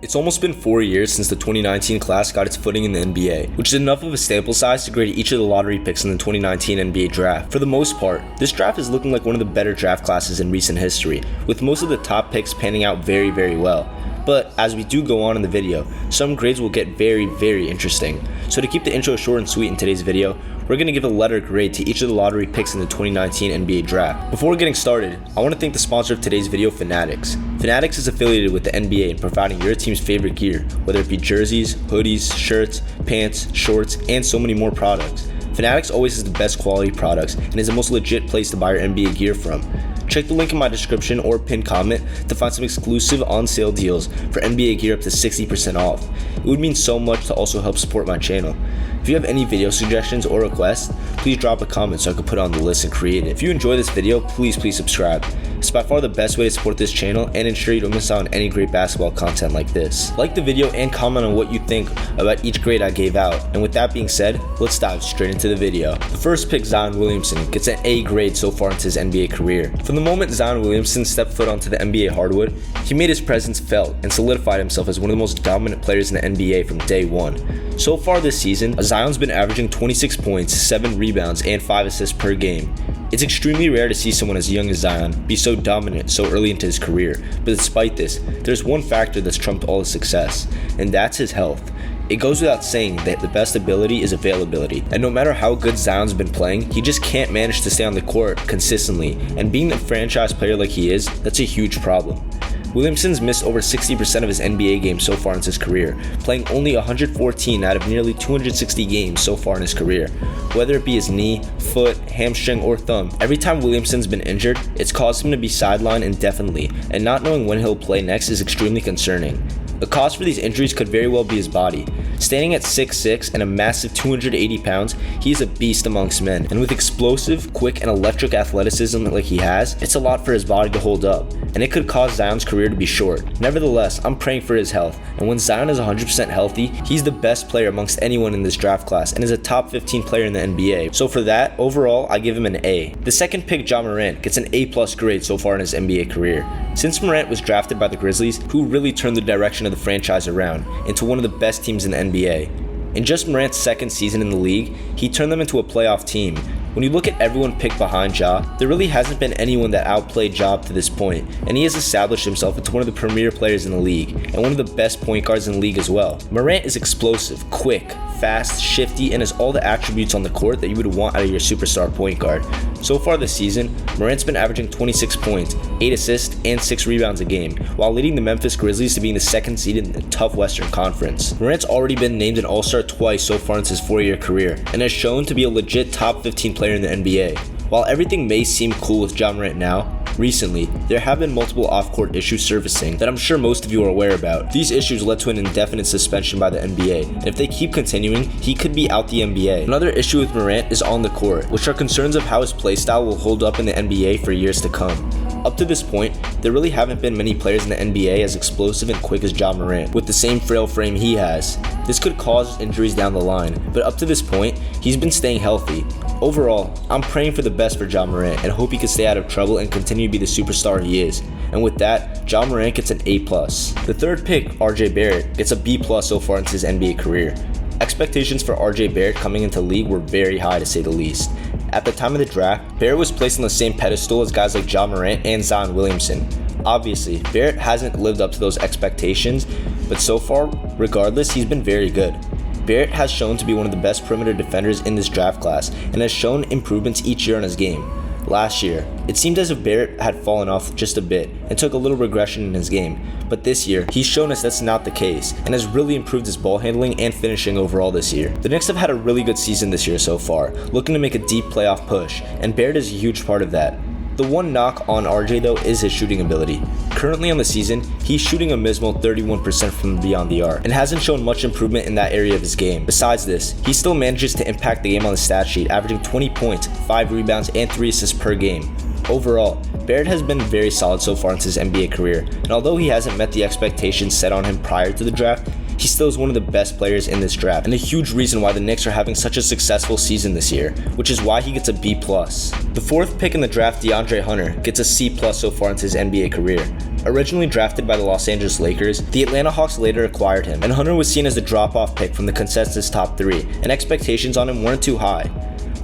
It's almost been 4 years since the 2019 class got its footing in the NBA, which is enough of a sample size to grade each of the lottery picks in the 2019 NBA draft. For the most part, this draft is looking like one of the better draft classes in recent history, with most of the top picks panning out very well. But as we do go on in the video, some grades will get very interesting. So to keep the intro short and sweet in today's video, we're going to give a letter grade to each of the lottery picks in the 2019 NBA draft. Before getting started, I want to thank the sponsor of today's video, Fanatics. Fanatics is affiliated with the NBA in providing your team's favorite gear, whether it be jerseys, hoodies, shirts, pants, shorts, and so many more products. Fanatics always has the best quality products and is the most legit place to buy your NBA gear from. Check the link in my description or pinned comment to find some exclusive on-sale deals for NBA gear up to 60% off. It would mean so much to also help support my channel. If you have any video suggestions or requests, please drop a comment so I can put it on the list and create it. If you enjoy this video, please subscribe. It's by far the best way to support this channel and ensure you don't miss out on any great basketball content like this. Like the video and comment on what you think about each grade I gave out. And with that being said, let's dive straight into the video. The first pick, Zion Williamson, gets an A grade so far into his NBA career. From the moment Zion Williamson stepped foot onto the NBA hardwood, he made his presence felt and solidified himself as one of the most dominant players in the NBA from day one. So far this season, Zion's been averaging 26 points, 7 rebounds, and 5 assists per game. It's extremely rare to see someone as young as Zion be so dominant so early into his career, but despite this, there's one factor that's trumped all his success, and that's his health. It goes without saying that the best ability is availability, and no matter how good Zion's been playing, he just can't manage to stay on the court consistently, and being the franchise player like he is, that's a huge problem. Williamson's missed over 60% of his NBA games so far in his career, playing only 114 out of nearly 260 games so far in his career. Whether it be his knee, foot, hamstring, or thumb, every time Williamson's been injured, it's caused him to be sidelined indefinitely, and not knowing when he'll play next is extremely concerning. The cause for these injuries could very well be his body. Standing at 6'6" and a massive 280 pounds, he is a beast amongst men, and with explosive, quick, and electric athleticism like he has, it's a lot for his body to hold up, and it could cause Zion's career to be short. Nevertheless, I'm praying for his health, and when Zion is 100% healthy, he's the best player amongst anyone in this draft class, and is a top 15 player in the NBA. So for that, overall, I give him an A. The second pick, Ja Morant, gets an A+ grade so far in his NBA career. Since Morant was drafted by the Grizzlies, who really turned the direction of the franchise around into one of the best teams in the NBA. In just Morant's second season in the league, he turned them into a playoff team. When you look at everyone picked behind Ja, there really hasn't been anyone that outplayed Ja to this point, and he has established himself into one of the premier players in the league, and one of the best point guards in the league as well. Morant is explosive, quick, fast, shifty, and has all the attributes on the court that you would want out of your superstar point guard. So far this season, Morant's been averaging 26 points, 8 assists, and 6 rebounds a game, while leading the Memphis Grizzlies to being the second seed in the tough Western Conference. Morant's already been named an All-Star twice so far in his 4-year career, and has shown to be a legit top 15 player in the NBA. While everything may seem cool with Ja Morant now, recently, there have been multiple off-court issues surfacing that I'm sure most of you are aware about. These issues led to an indefinite suspension by the NBA, and if they keep continuing, he could be out the NBA. Another issue with Morant is on the court, which are concerns of how his playstyle will hold up in the NBA for years to come. Up to this point, there really haven't been many players in the NBA as explosive and quick as Ja Morant, with the same frail frame he has. This could cause injuries down the line, but up to this point, he's been staying healthy. Overall, I'm praying for the best for Ja Morant and hope he can stay out of trouble and continue to be the superstar he is. And with that, Ja Morant gets an A+. The third pick, RJ Barrett, gets a B+ so far into his NBA career. Expectations for RJ Barrett coming into the league were very high to say the least. At the time of the draft, Barrett was placed on the same pedestal as guys like Ja Morant and Zion Williamson. Obviously, Barrett hasn't lived up to those expectations, but so far, regardless, he's been very good. Barrett has shown to be one of the best perimeter defenders in this draft class and has shown improvements each year in his game. Last year, it seemed as if Barrett had fallen off just a bit and took a little regression in his game, but this year, he's shown us that's not the case and has really improved his ball handling and finishing overall this year. The Knicks have had a really good season this year so far, looking to make a deep playoff push, and Barrett is a huge part of that. The one knock on RJ though is his shooting ability. Currently on the season, he's shooting a dismal 31% from beyond the arc and hasn't shown much improvement in that area of his game. Besides this, he still manages to impact the game on the stat sheet, averaging 20 points, 5 rebounds, and 3 assists per game. Overall, Barrett has been very solid so far in his NBA career, and although he hasn't met the expectations set on him prior to the draft, he still is one of the best players in this draft, and a huge reason why the Knicks are having such a successful season this year, which is why he gets a B+. The fourth pick in the draft, DeAndre Hunter, gets a C+ so far in his NBA career. Originally drafted by the Los Angeles Lakers, the Atlanta Hawks later acquired him, and Hunter was seen as a drop-off pick from the consensus top 3, and expectations on him weren't too high.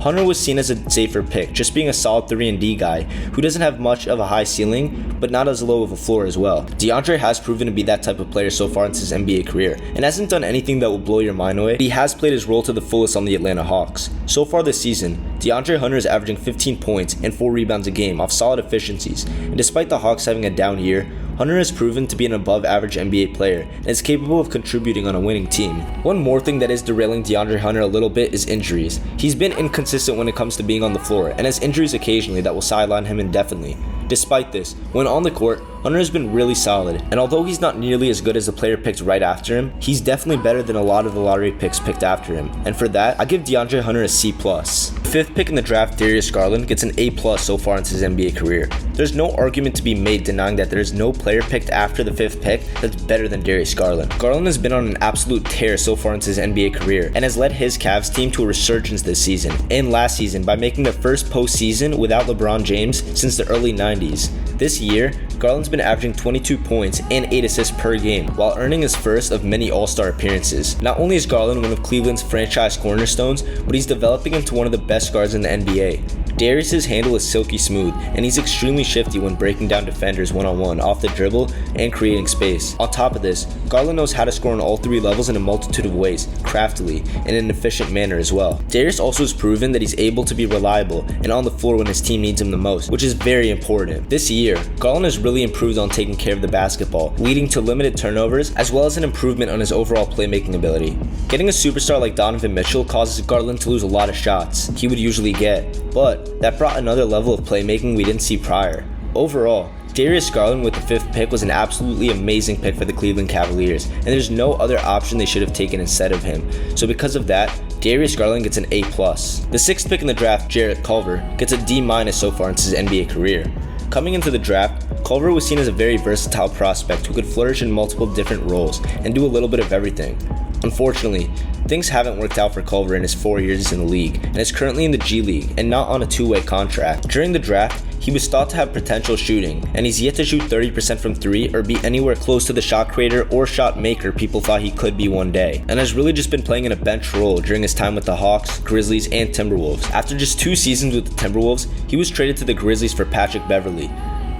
Hunter was seen as a safer pick, just being a solid 3-and-D guy who doesn't have much of a high ceiling, but not as low of a floor as well. DeAndre has proven to be that type of player so far in his NBA career, and hasn't done anything that will blow your mind away, but he has played his role to the fullest on the Atlanta Hawks. So far this season, DeAndre Hunter is averaging 15 points and 4 rebounds a game off solid efficiencies, and despite the Hawks having a down year, Hunter has proven to be an above-average NBA player and is capable of contributing on a winning team. One more thing that is derailing DeAndre Hunter a little bit is injuries. He's been inconsistent when it comes to being on the floor and has injuries occasionally that will sideline him indefinitely. Despite this, when on the court, Hunter has been really solid, and although he's not nearly as good as the player picked right after him, he's definitely better than a lot of the lottery picks picked after him, and for that, I give DeAndre Hunter a C+. The 5th pick in the draft, Darius Garland, gets an A+ so far in his NBA career. There's no argument to be made denying that there's no player picked after the 5th pick that's better than Darius Garland. Garland has been on an absolute tear so far in his NBA career, and has led his Cavs team to a resurgence this season, and last season by making their first postseason without LeBron James since the early 90s. This year, Garland's been averaging 22 points and 8 assists per game, while earning his first of many All-Star appearances. Not only is Garland one of Cleveland's franchise cornerstones, but he's developing into one of the best guards in the NBA. Darius's handle is silky smooth, and he's extremely shifty when breaking down defenders one-on-one off the dribble and creating space. On top of this, Garland knows how to score on all 3 levels in a multitude of ways, craftily, and in an efficient manner as well. Darius also has proven that he's able to be reliable and on the floor when his team needs him the most, which is very important. This year, Garland has really improved on taking care of the basketball, leading to limited turnovers as well as an improvement on his overall playmaking ability. Getting a superstar like Donovan Mitchell causes Garland to lose a lot of shots he would usually get, but that brought another level of playmaking we didn't see prior. Overall, Darius Garland with the 5th pick was an absolutely amazing pick for the Cleveland Cavaliers, and there's no other option they should have taken instead of him. So because of that, Darius Garland gets an A+. The 6th pick in the draft, Jarrett Culver, gets a D- so far in his NBA career. Coming into the draft, Culver was seen as a very versatile prospect who could flourish in multiple different roles and do a little bit of everything. Unfortunately, things haven't worked out for Culver in his 4 years in the league, and is currently in the G League and not on a 2-way contract. During the draft, he was thought to have potential shooting, and he's yet to shoot 30% from 3 or be anywhere close to the shot creator or shot maker people thought he could be one day, and has really just been playing in a bench role during his time with the Hawks, Grizzlies, and Timberwolves. After just 2 seasons with the Timberwolves, he was traded to the Grizzlies for Patrick Beverley.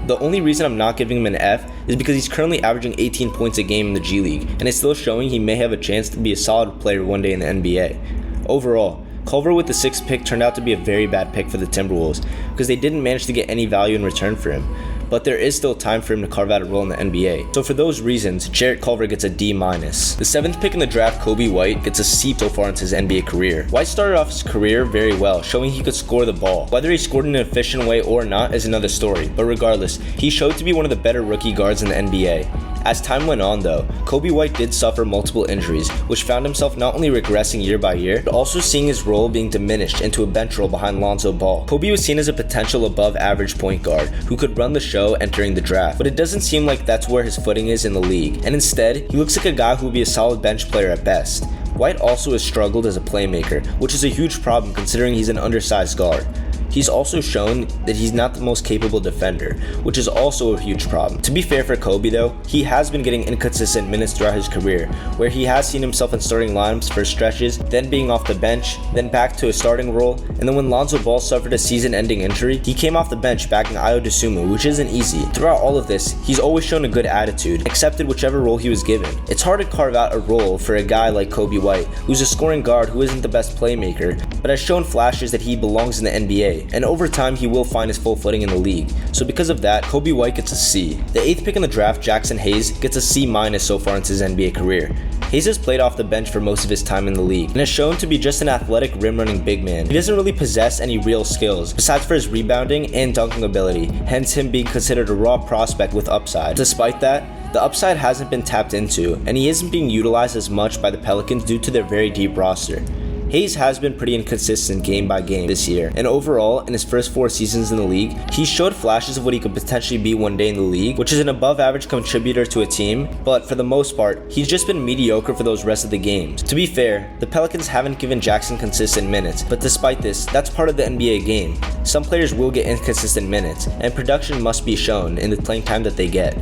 The only reason I'm not giving him an F is because he's currently averaging 18 points a game in the G League, and is still showing he may have a chance to be a solid player one day in the NBA. Overall, Culver with the 6th pick turned out to be a very bad pick for the Timberwolves, because they didn't manage to get any value in return for him. But there is still time for him to carve out a role in the NBA. So for those reasons, Jarrett Culver gets a D-. The 7th pick in the draft, Coby White, gets a C so far in his NBA career. White started off his career very well, showing he could score the ball. Whether he scored in an efficient way or not is another story, but regardless, he showed to be one of the better rookie guards in the NBA. As time went on though, Coby White did suffer multiple injuries, which found himself not only regressing year by year, but also seeing his role being diminished into a bench role behind Lonzo Ball. Coby was seen as a potential above average point guard who could run the show entering the draft, but it doesn't seem like that's where his footing is in the league, and instead, he looks like a guy who will be a solid bench player at best. White also has struggled as a playmaker, which is a huge problem considering he's an undersized guard. He's also shown that he's not the most capable defender, which is also a huge problem. To be fair for Coby though, he has been getting inconsistent minutes throughout his career, where he has seen himself in starting lineups for stretches, then being off the bench, then back to a starting role, and then when Lonzo Ball suffered a season-ending injury, he came off the bench backing Ayo Dosunmu, which isn't easy. Throughout all of this, he's always shown a good attitude, accepted whichever role he was given. It's hard to carve out a role for a guy like Coby White, who's a scoring guard who isn't the best playmaker, but has shown flashes that he belongs in the NBA. And over time he will find his full footing in the league. So because of that, Coby White gets a C. The 8th pick in the draft, Jackson Hayes, gets a C- so far in his NBA career. Hayes has played off the bench for most of his time in the league, and has shown to be just an athletic rim-running big man. He doesn't really possess any real skills, besides for his rebounding and dunking ability, hence him being considered a raw prospect with upside. Despite that, the upside hasn't been tapped into, and he isn't being utilized as much by the Pelicans due to their very deep roster. Hayes has been pretty inconsistent game by game this year, and overall, in his first 4 seasons in the league, he showed flashes of what he could potentially be one day in the league, which is an above average contributor to a team, but for the most part, he's just been mediocre for those rest of the games. To be fair, the Pelicans haven't given Jackson consistent minutes, but despite this, that's part of the NBA game. Some players will get inconsistent minutes, and production must be shown in the playing time that they get.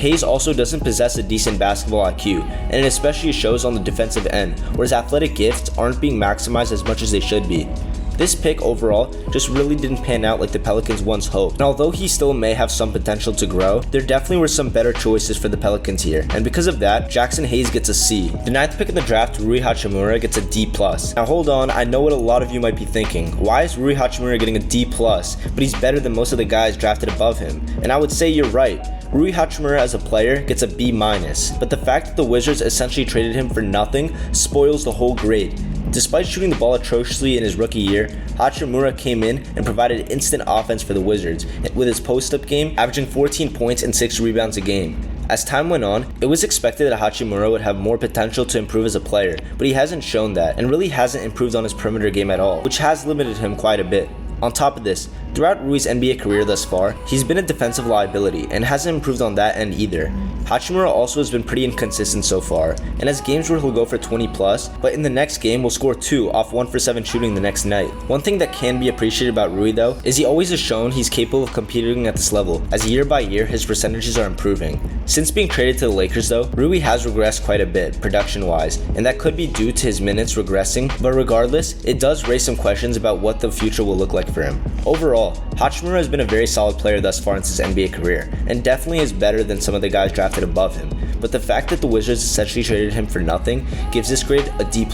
Hayes also doesn't possess a decent basketball IQ, and it especially shows on the defensive end, where his athletic gifts aren't being maximized as much as they should be. This pick overall just really didn't pan out like the Pelicans once hoped, and although he still may have some potential to grow, there definitely were some better choices for the Pelicans here, and because of that, Jackson Hayes gets a C. The 9th pick in the draft, Rui Hachimura, gets a D+. Now hold on, I know what a lot of you might be thinking. Why is Rui Hachimura getting a D+, but he's better than most of the guys drafted above him? And I would say you're right. Rui Hachimura as a player gets a B-, but the fact that the Wizards essentially traded him for nothing spoils the whole grade. Despite shooting the ball atrociously in his rookie year, Hachimura came in and provided instant offense for the Wizards, with his post-up game averaging 14 points and 6 rebounds a game. As time went on, it was expected that Hachimura would have more potential to improve as a player, but he hasn't shown that, and really hasn't improved on his perimeter game at all, which has limited him quite a bit. On top of this, throughout Rui's NBA career thus far, he's been a defensive liability and hasn't improved on that end either. Hachimura also has been pretty inconsistent so far, and has games where he'll go for 20+, but in the next game will score 2 off 1 for 7 shooting the next night. One thing that can be appreciated about Rui though, is he always has shown he's capable of competing at this level, as year by year his percentages are improving. Since being traded to the Lakers though, Rui has regressed quite a bit, production-wise, and that could be due to his minutes regressing, but regardless, it does raise some questions about what the future will look like for him. Overall, Hachimura has been a very solid player thus far in his NBA career, and definitely is better than some of the guys drafted above him, but the fact that the Wizards essentially traded him for nothing gives this grade a D+,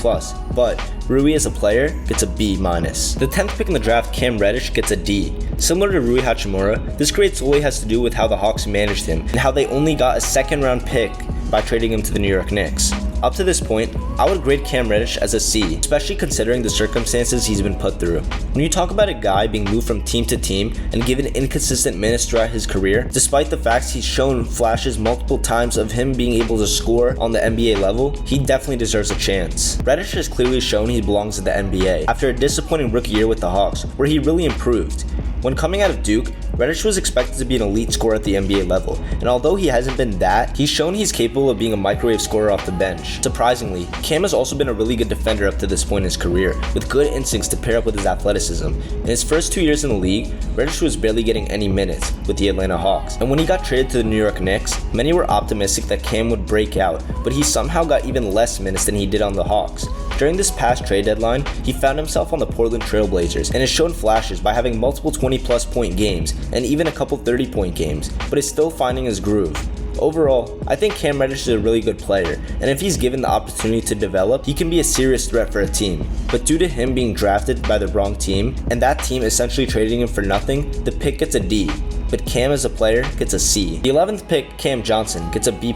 but Rui as a player gets a B-. The 10th pick in the draft, Cam Reddish, gets a D. Similar to Rui Hachimura, this grade solely has to do with how the Hawks managed him, and how they only got a second-round pick by trading him to the New York Knicks. Up to this point, I would grade Cam Reddish as a C, especially considering the circumstances he's been put through. When you talk about a guy being moved from team to team and given inconsistent minutes throughout his career, despite the fact he's shown flashes multiple times of him being able to score on the NBA level, he definitely deserves a chance. Reddish has clearly shown he belongs in the NBA after a disappointing rookie year with the Hawks, where he really improved. When coming out of Duke, Reddish was expected to be an elite scorer at the NBA level, and although he hasn't been that, he's shown he's capable of being a microwave scorer off the bench. Surprisingly, Cam has also been a really good defender up to this point in his career, with good instincts to pair up with his athleticism. In his first 2 years in the league, Reddish was barely getting any minutes with the Atlanta Hawks, and when he got traded to the New York Knicks, many were optimistic that Cam would break out, but he somehow got even less minutes than he did on the Hawks. During this past trade deadline, he found himself on the Portland Trail Blazers and has shown flashes by having multiple 20+ point games and even a couple 30-point games, but is still finding his groove. Overall, I think Cam Reddish is a really good player, and if he's given the opportunity to develop, he can be a serious threat for a team. But due to him being drafted by the wrong team, and that team essentially trading him for nothing, the pick gets a D. But Cam as a player gets a C. The 11th pick, Cam Johnson, gets a B+.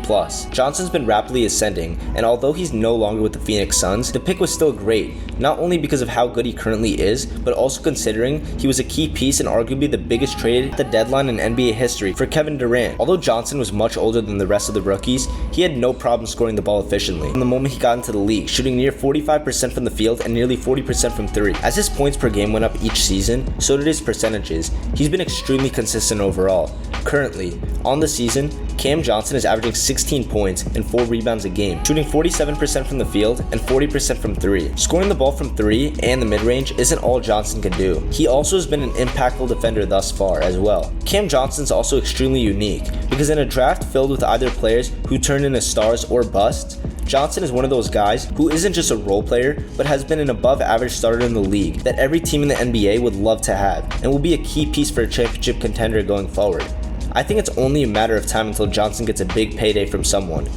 Johnson's been rapidly ascending, and although he's no longer with the Phoenix Suns, the pick was still great, not only because of how good he currently is, but also considering he was a key piece and arguably the biggest trade at the deadline in NBA history for Kevin Durant. Although Johnson was much older than the rest of the rookies, he had no problem scoring the ball efficiently from the moment he got into the league, shooting near 45% from the field and nearly 40% from 3. As his points per game went up each season, so did his percentages. He's been extremely consistent overall. Currently, on the season, Cam Johnson is averaging 16 points and 4 rebounds a game, shooting 47% from the field and 40% from 3. Scoring the ball from 3 and the mid-range isn't all Johnson can do. He also has been an impactful defender thus far as well. Cam Johnson's also extremely unique, because in a draft filled with either players who turn into stars or busts, Johnson is one of those guys who isn't just a role player, but has been an above-average starter in the league that every team in the NBA would love to have, and will be a key piece for a championship contender going forward. I think it's only a matter of time until Johnson gets a big payday from someone.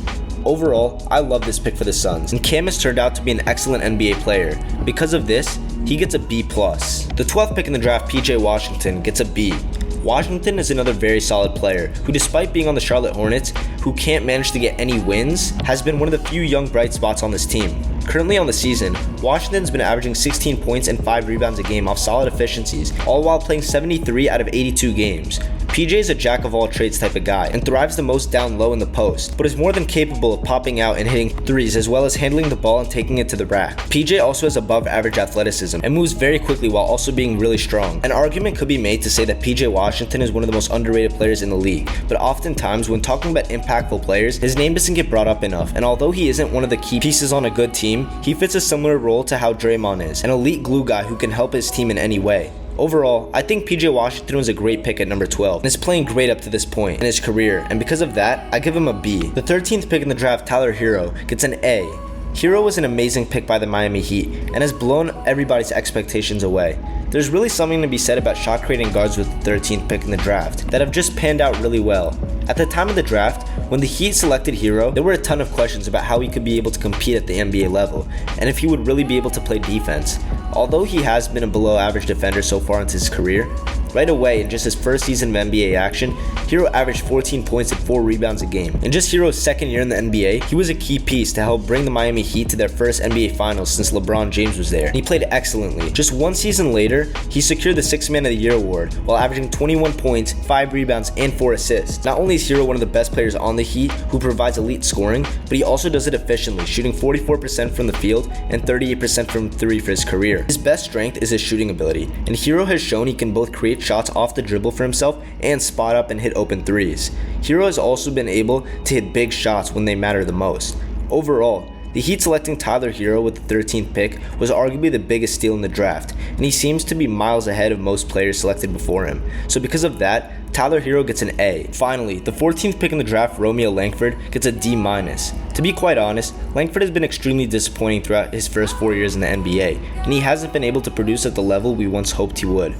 Overall, I love this pick for the Suns, and Cam has turned out to be an excellent NBA player. Because of this, he gets a B+. The 12th pick in the draft, PJ Washington, gets a B. Washington is another very solid player who, despite being on the Charlotte Hornets, who can't manage to get any wins, has been one of the few young bright spots on this team. Currently on the season, Washington's been averaging 16 points and 5 rebounds a game off solid efficiencies, all while playing 73 out of 82 games. PJ is a jack-of-all-trades type of guy and thrives the most down low in the post, but is more than capable of popping out and hitting threes as well as handling the ball and taking it to the rack. PJ also has above-average athleticism and moves very quickly while also being really strong. An argument could be made to say that PJ Washington is one of the most underrated players in the league, but oftentimes when talking about impactful players, his name doesn't get brought up enough, and although he isn't one of the key pieces on a good team, he fits a similar role to how Draymond is, an elite glue guy who can help his team in any way. Overall, I think PJ Washington was a great pick at number 12 and is playing great up to this point in his career, and because of that, I give him a B. The 13th pick in the draft, Tyler Hero, gets an A. Hero was an amazing pick by the Miami Heat and has blown everybody's expectations away. There's really something to be said about shot creating guards with the 13th pick in the draft that have just panned out really well. At the time of the draft, when the Heat selected Hero, there were a ton of questions about how he could be able to compete at the NBA level and if he would really be able to play defense. Although he has been a below average defender so far into his career, right away in just his first season of NBA action, Hero averaged 14 points and 4 rebounds a game. In just Hero's second year in the NBA, he was a key piece to help bring the Miami Heat to their first NBA Finals since LeBron James was there. He played excellently. Just one season later, he secured the Sixth Man of the Year award while averaging 21 points, 5 rebounds, and 4 assists. Not only is Hero one of the best players on the Heat who provides elite scoring, but he also does it efficiently, shooting 44% from the field and 38% from 3 for his career. His best strength is his shooting ability, and Hero has shown he can both create shots off the dribble for himself and spot up and hit open threes. Hero has also been able to hit big shots when they matter the most. Overall, the Heat selecting Tyler Hero with the 13th pick was arguably the biggest steal in the draft, and he seems to be miles ahead of most players selected before him. So because of that, Tyler Hero gets an A. Finally, the 14th pick in the draft, Romeo Langford, gets a D-. To be quite honest, Langford has been extremely disappointing throughout his first 4 years in the NBA, and he hasn't been able to produce at the level we once hoped he would.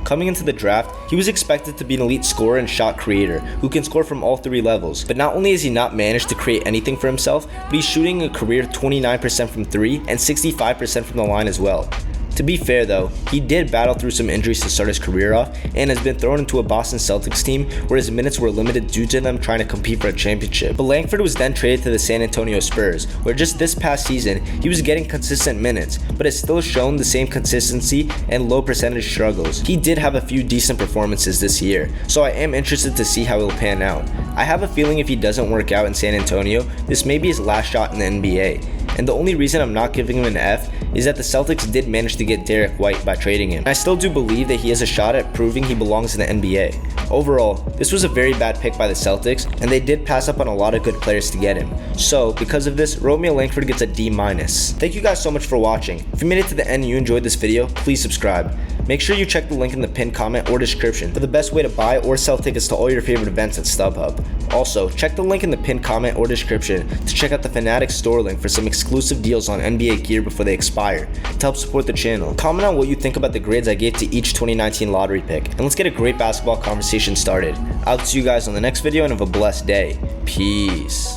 Coming into the draft, he was expected to be an elite scorer and shot creator who can score from all 3 levels, but not only has he not managed to create anything for himself, but he's shooting a career 29% from 3 and 65% from the line as well. To be fair though, he did battle through some injuries to start his career off and has been thrown into a Boston Celtics team where his minutes were limited due to them trying to compete for a championship. But Langford was then traded to the San Antonio Spurs, where just this past season he was getting consistent minutes, but has still shown the same consistency and low percentage struggles. He did have a few decent performances this year, so I am interested to see how he'll pan out. I have a feeling if he doesn't work out in San Antonio, this may be his last shot in the NBA. And the only reason I'm not giving him an F is that the Celtics did manage to get Derek White by trading him. I still do believe that he has a shot at proving he belongs in the NBA. Overall, this was a very bad pick by the Celtics, and they did pass up on a lot of good players to get him. So, because of this, Romeo Langford gets a D-. Thank you guys so much for watching. If you made it to the end and you enjoyed this video, please subscribe. Make sure you check the link in the pinned comment or description for the best way to buy or sell tickets to all your favorite events at StubHub. Also, check the link in the pinned comment or description to check out the Fanatics store link for some exclusive deals on NBA gear before they expire to help support the channel. Comment on what you think about the grades I gave to each 2019 lottery pick, and let's get a great basketball conversation started. I'll see you guys on the next video and have a blessed day. Peace.